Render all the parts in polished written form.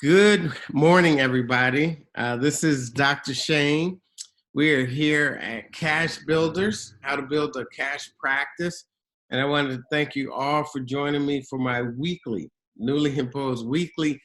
Good morning, everybody. This is Dr. Shane. We are here at Cash Builders, how to build a cash practice. And I wanted to thank you all for joining me for my newly imposed weekly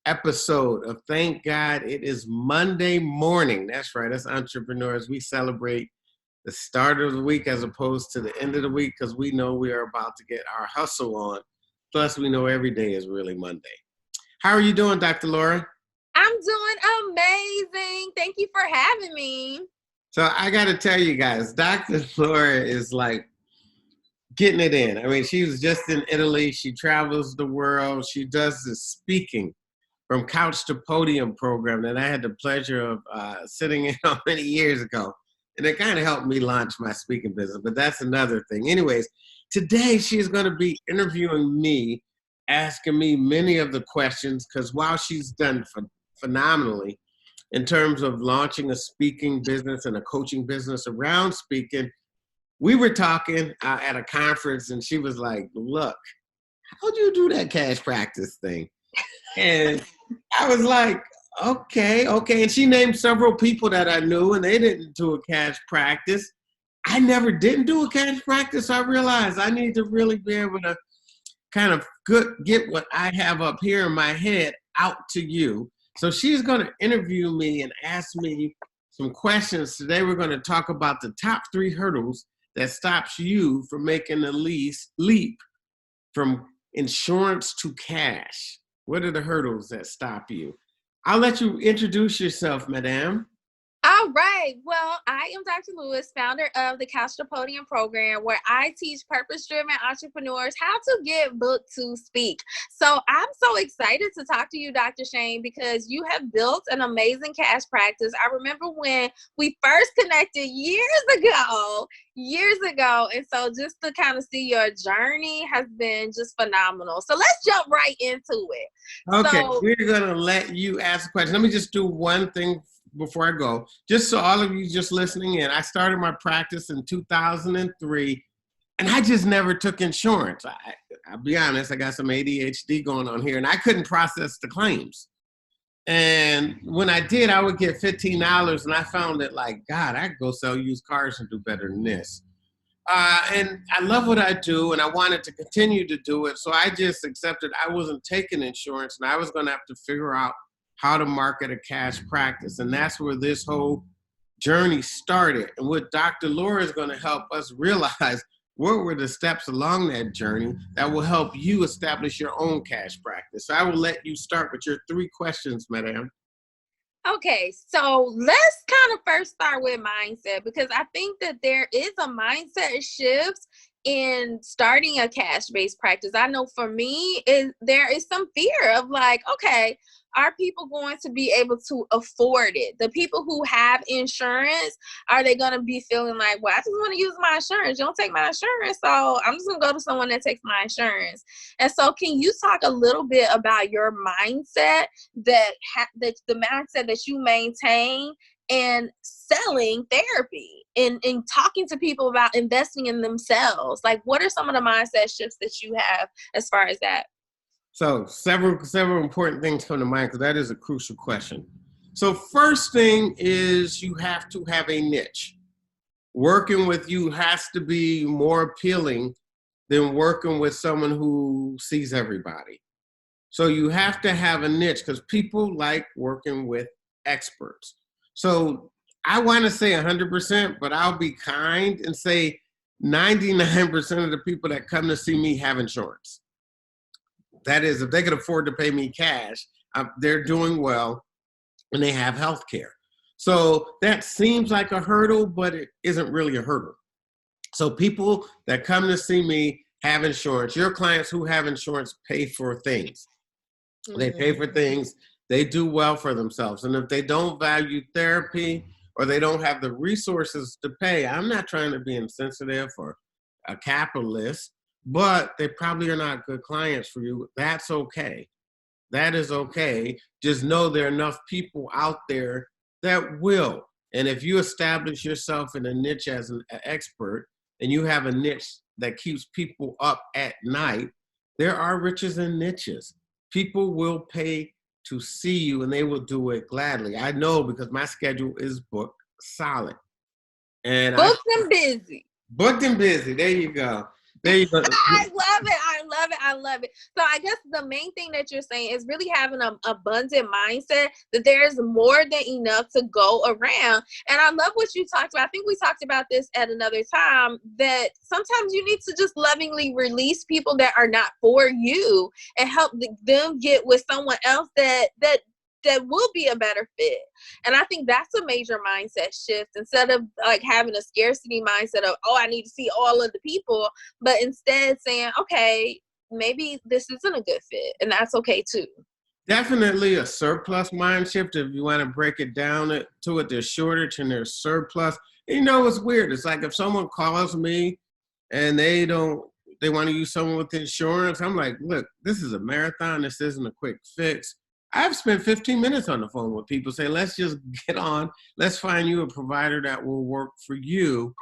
episode of Thank God It Is Monday Morning. That's right, as entrepreneurs, we celebrate the start of the week as opposed to the end of the week because we know we are about to get our hustle on. Plus, we know every day is really Monday. How are you doing, Dr. Laura? I'm doing amazing. Thank you for having me. So I got to tell you guys, Dr. Laura is like getting it in. I mean, she was just in Italy. She travels the world. She does this speaking from couch to podium program that I had the pleasure of sitting in on many years ago. And it kind of helped me launch my speaking business, but that's another thing. Anyways, today she's going to be interviewing me, asking me many of the questions, because while she's done phenomenally in terms of launching a speaking business and a coaching business around speaking, we were talking at a conference and she was like, look, how do you do that cash practice thing? And I was like, okay. And she named several people that I knew and they didn't do a cash practice. I never didn't do a cash practice. So I realized I need to really be able to kind of get what I have up here in my head out to you. So she's going to interview me and ask me some questions. Today we're going to talk about the top 3 hurdles that stops you from making the leap from insurance to cash. What are the hurdles that stop you? I'll let you introduce yourself, madam. All right. Well, I am Dr. Lewis, founder of the Couch to Podium program, where I teach purpose-driven entrepreneurs how to get booked to speak. So I'm so excited to talk to you, Dr. Shane, because you have built an amazing cash practice. I remember when we first connected years ago. And so just to kind of see your journey has been just phenomenal. So let's jump right into it. Okay, we're going to let you ask a question. Let me just do one thing before I go, just so all of you just listening in. I started my practice in 2003, and I just never took insurance. I'll be honest, I got some ADHD going on here, and I couldn't process the claims. And when I did, I would get $15, and I found that, like, God, I could go sell used cars and do better than this. And I love what I do, and I wanted to continue to do it, so I just accepted I wasn't taking insurance, and I was going to have to figure out how to market a cash practice. And that's where this whole journey started. And what Dr. Laura is going to help us realize what were the steps along that journey that will help you establish your own cash practice. So I will let you start with your 3 questions, madam. Okay, so let's kind of first start with mindset, because I think that there is a mindset shift in starting a cash-based practice. I know for me, there is some fear of like, okay, are people going to be able to afford it? The people who have insurance, are they going to be feeling like, well, I just want to use my insurance. You don't take my insurance, so I'm just going to go to someone that takes my insurance. And so can you talk a little bit about your mindset, that the mindset that you maintain in selling therapy and talking to people about investing in themselves? Like, what are some of the mindset shifts that you have as far as that? So several important things come to mind, because that is a crucial question. So first thing is you have to have a niche. Working with you has to be more appealing than working with someone who sees everybody. So you have to have a niche, because people like working with experts. So I want to say 100%, but I'll be kind and say 99% of the people that come to see me have insurance. That is, if they could afford to pay me cash, they're doing well and they have health care. So that seems like a hurdle, but it isn't really a hurdle. So people that come to see me have insurance. Your clients who have insurance pay for things. Mm-hmm. They pay for things. They do well for themselves. And if they don't value therapy or they don't have the resources to pay, I'm not trying to be insensitive or a capitalist, but they probably are not good clients for you. That's okay. That is okay. Just know there are enough people out there that will. And if you establish yourself in a niche as an expert, and you have a niche that keeps people up at night, there are riches in niches. People will pay to see you, and they will do it gladly. I know because my schedule is booked solid. And I Booked and busy. booked and busy. There you go. There you go. I love it. I love it. I love it. So I guess the main thing that you're saying is really having an abundant mindset that there's more than enough to go around. And I love what you talked about. I think we talked about this at another time, that sometimes you need to just lovingly release people that are not for you and help them get with someone else that will be a better fit. And I think that's a major mindset shift. Instead of like having a scarcity mindset of, oh, I need to see all of the people, but instead saying, okay, maybe this isn't a good fit, and that's okay too. Definitely a surplus mind shift. If you want to break it down to it, there's shortage and there's surplus. And you know what's weird? It's like if someone calls me and they want to use someone with insurance, I'm like, look, this is a marathon. This isn't a quick fix. I've spent 15 minutes on the phone with people saying, let's just get on. Let's find you a provider that will work for you.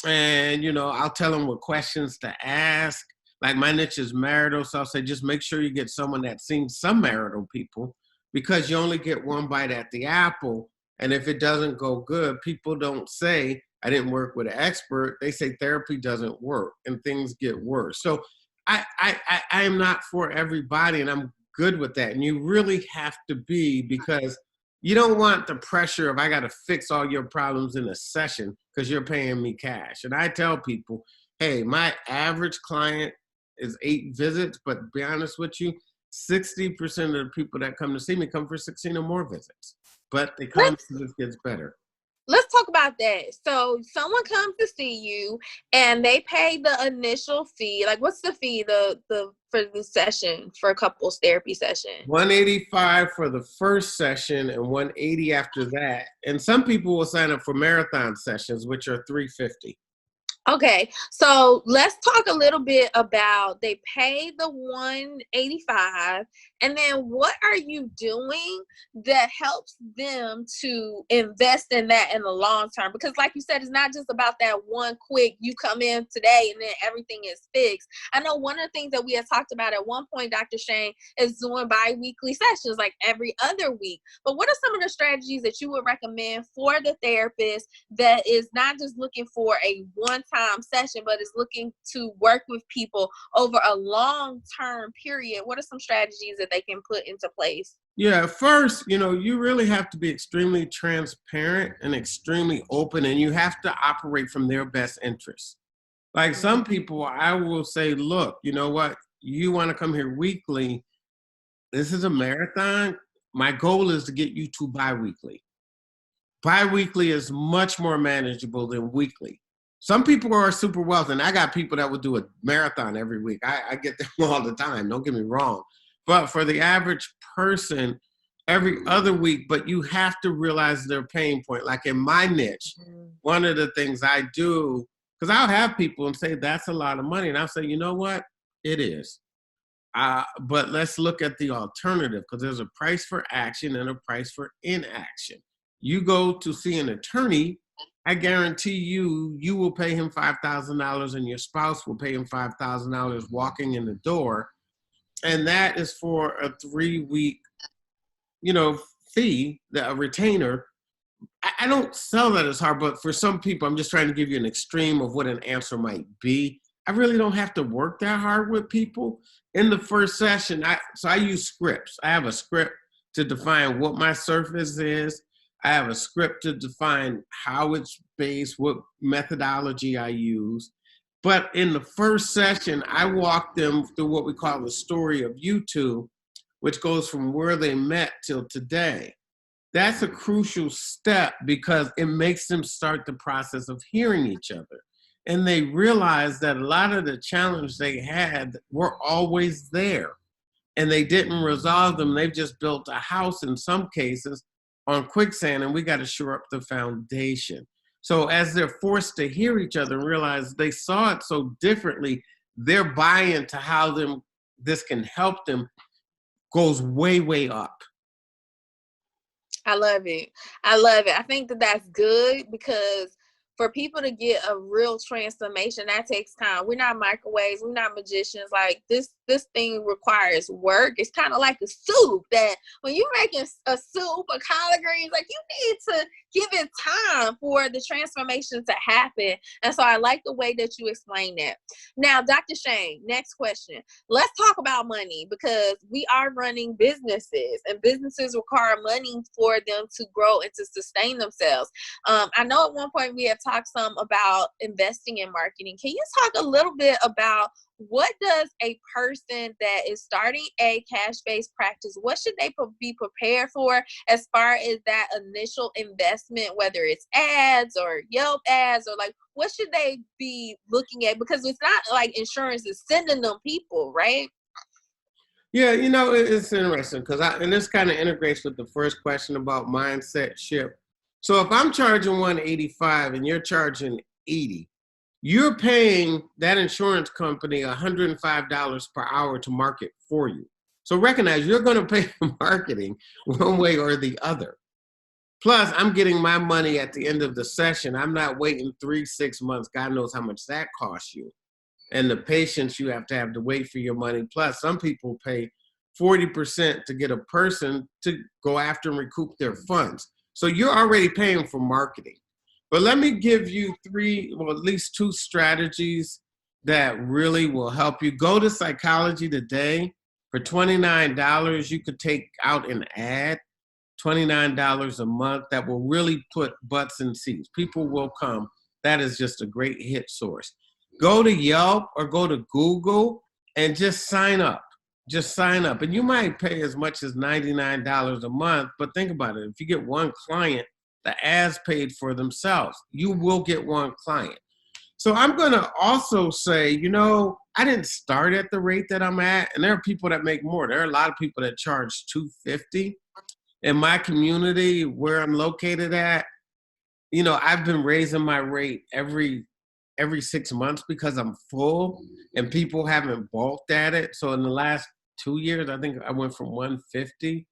And, I'll tell them what questions to ask. Like my niche is marital. So I'll say, just make sure you get someone that's seen some marital people, because you only get one bite at the apple. And if it doesn't go good, people don't say, I didn't work with an expert. They say therapy doesn't work and things get worse. So I am not for everybody, and I'm good with that. And you really have to be, because you don't want the pressure of, I got to fix all your problems in a session because you're paying me cash. And I tell people, hey, my average client is 8 visits, but to be honest with you, 60% of the people that come to see me come for 16 or more visits, but they come because it gets better. Let's talk about that. So someone comes to see you and they pay the initial fee. Like, what's the fee for the session, for a couples therapy session? $185 for the first session and $180 after that. And some people will sign up for marathon sessions, which are $350. Okay, so let's talk a little bit about, they pay the $185, and then what are you doing that helps them to invest in that in the long term? Because like you said, it's not just about that one quick, you come in today and then everything is fixed. I know one of the things that we had talked about at one point, Dr. Shane, is doing bi-weekly sessions, like every other week. But what are some of the strategies that you would recommend for the therapist that is not just looking for a one-time session, but is looking to work with people over a long-term period? What are some strategies that they can put into place? Yeah, first, you really have to be extremely transparent and extremely open, and you have to operate from their best interests. Like some people, I will say, look, you know what? You want to come here weekly. This is a marathon. My goal is to get you to bi-weekly. Bi-weekly is much more manageable than weekly. Some people are super wealthy, and I got people that will do a marathon every week. I get them all the time. Don't get me wrong. But for the average person, every other week, but you have to realize their pain point. Like in my niche, one of the things I do, because I'll have people and say, that's a lot of money. And I'll say, you know what? It is. But let's look at the alternative, because there's a price for action and a price for inaction. You go to see an attorney, I guarantee you will pay him $5,000 and your spouse will pay him $5,000 walking in the door. And that is for a 3-week, fee, a retainer. I don't sell that as hard, but for some people, I'm just trying to give you an extreme of what an answer might be. I really don't have to work that hard with people. In the first session, I use scripts. I have a script to define what my surface is. I have a script to define how it's based, what methodology I use. But in the first session, I walk them through what we call the story of you two, which goes from where they met till today. That's a crucial step because it makes them start the process of hearing each other. And they realize that a lot of the challenges they had were always there. And they didn't resolve them. They've just built a house in some cases on quicksand, and we got to shore up the foundation. So as they're forced to hear each other and realize they saw it so differently, their buy-in to how this can help them goes way, way up. I love it. I love it. I think that that's good, because for people to get a real transformation, that takes time. We're not microwaves. We're not magicians. Like, this this thing requires work. It's kind of like a soup that when you're making a soup or collard greens, like you need to give it time for the transformation to happen. And so I like the way that you explain that. Now, Dr. Shane, next question. Let's talk about money, because we are running businesses and businesses require money for them to grow and to sustain themselves. I know at one point we have talked some about investing in marketing. Can you talk a little bit about what does a person that is starting a cash-based practice, what should they be prepared for as far as that initial investment, whether it's ads or Yelp ads, or like what should they be looking at? Because it's not like insurance is sending them people, right? Yeah, you know, it's interesting because and this kind of integrates with the first question about mindset shift. So if I'm charging 185 and you're charging 80, you're paying that insurance company $105 per hour to market for you. So recognize you're going to pay for marketing one way or the other. Plus, I'm getting my money at the end of the session. I'm not waiting 3-6 months. God knows how much that costs you. And the patience you have to wait for your money. Plus, some people pay 40% to get a person to go after and recoup their funds. So you're already paying for marketing. But let me give you at least 2 strategies that really will help you. Go to Psychology Today. For $29, you could take out an ad, $29 a month, that will really put butts in seats. People will come. That is just a great hit source. Go to Yelp or go to Google and just sign up. Just sign up. And you might pay as much as $99 a month, but think about it. If you get one client, the ads paid for themselves. You will get one client. So I'm going to also say, you know, I didn't start at the rate that I'm at, and there are people that make more. There are a lot of people that charge $250. In my community where I'm located at, you know, I've been raising my rate every 6 months because I'm full and people haven't balked at it. So in the last 2 years, I think I went from 150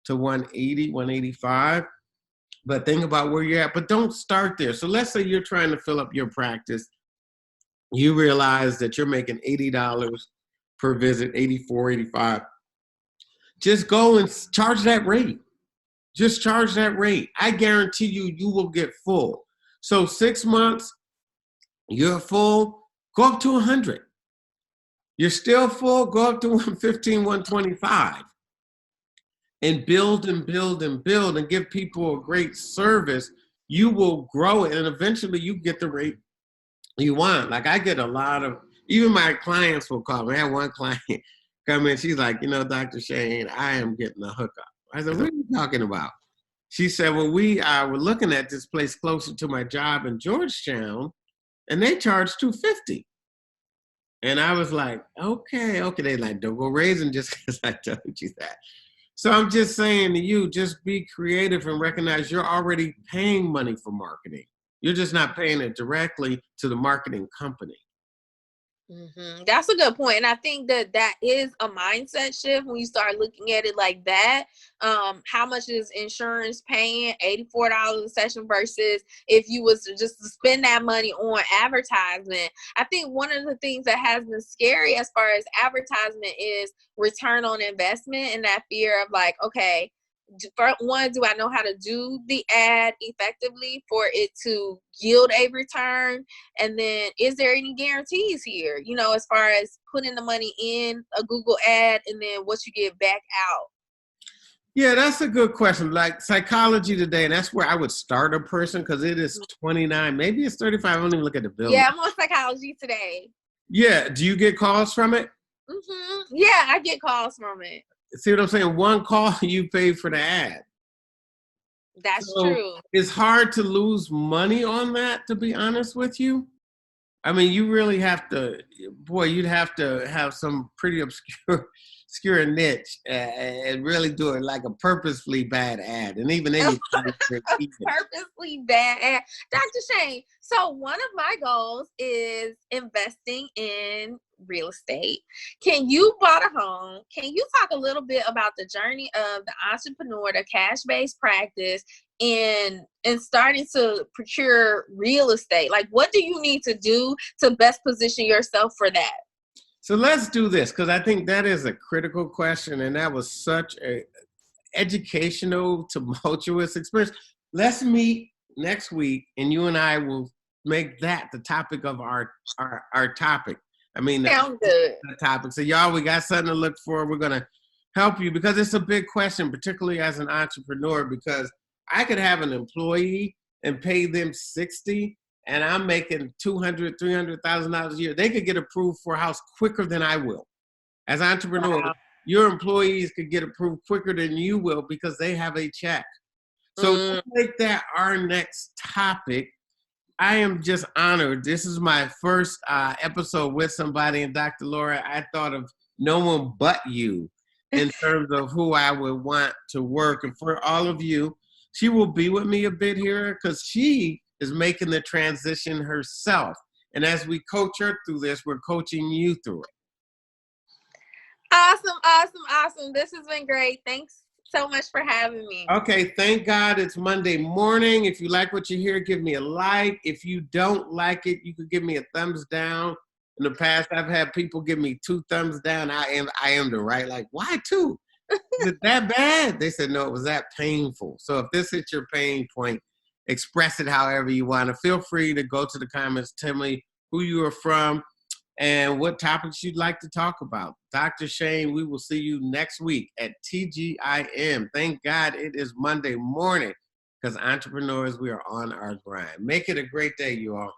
to 180, 185. But think about where you're at, but don't start there. So let's say you're trying to fill up your practice. You realize that you're making $80 per visit, 84, 85. Just go and charge that rate. Just charge that rate. I guarantee you, you will get full. So 6 months, you're full, go up to 100. You're still full, go up to 115, 125. And build and build and build and give people a great service. You will grow it, and eventually you get the rate you want. Like I get a lot of, even my clients will call me. I had one client come in, she's like, you know, Dr. Shane, I am getting a hookup. I said, what are you talking about? She said, well, we were looking at this place closer to my job in Georgetown, and they charge $250. And I was like, okay. They're like, don't go raising just because I told you that. So I'm just saying to you, just be creative and recognize you're already paying money for marketing. You're just not paying it directly to the marketing company. Mm-hmm. That's a good point. And I think that is a mindset shift when you start looking at it like that. How much is insurance paying? $84 a session versus if you was to just spend that money on advertisement. I think one of the things that has been scary as far as advertisement is return on investment, and that fear of like, okay, for one, do I know how to do the ad effectively for it to yield a return? And then is there any guarantees here, you know, as far as putting the money in a Google ad and then what you get back out? Yeah, that's a good question. Like Psychology Today, and that's where I would start a person because it is 29, maybe it's 35. I don't even look at the bill. Yeah, I'm on Psychology Today. Yeah, do you get calls from it? Mm-hmm. Yeah, I get calls from it. See what I'm saying? One call, you pay for the ad. That's So true. it's hard to lose money on that, to be honest with you. I mean, you really have to, boy, you'd have to have some pretty obscure niche and really do it like a purposefully bad ad. And even then, you purposely bad ad. Dr. Shane, so one of my goals is investing in real estate. You bought a home. Can you talk a little bit about the journey of the entrepreneur, the cash-based practice, and starting to procure real estate? Like, what do you need to do to best position yourself for that? So let's do this, because I think that is a critical question, and that was such a educational, tumultuous experience. Let's meet next week, and you and I will make that the topic of our topic. I mean, Sound good. the topic. So y'all, we got something to look for. We're gonna help you because it's a big question, particularly as an entrepreneur, because I could have an employee and pay them 60 and I'm making $200,000, $300,000 a year. They could get approved for a house quicker than I will. As entrepreneurs, Wow. your employees could get approved quicker than you will because they have a check. So let's make that our next topic. I am just honored. This is my first episode with somebody, and Dr. Laura, I thought of no one but you in terms of who I would want to work. And for all of you, she will be with me a bit here because she is making the transition herself. And as we coach her through this, we're coaching you through it. Awesome. This has been great. Thanks so much for having me. Okay, thank God it's Monday morning. If you like what you hear, give me a like. If you don't like it, you could give me a thumbs down. In the past, I've had people give me 2 thumbs down. I am the right. Like, why 2? Is it that bad? They said, no, it was that painful. So if this is your pain point, express it however you want to. Feel free to go to the comments, tell me who you are from, and what topics you'd like to talk about. Dr. Shane, we will see you next week at TGIM. Thank God it is Monday morning because entrepreneurs, we are on our grind. Make it a great day, you all.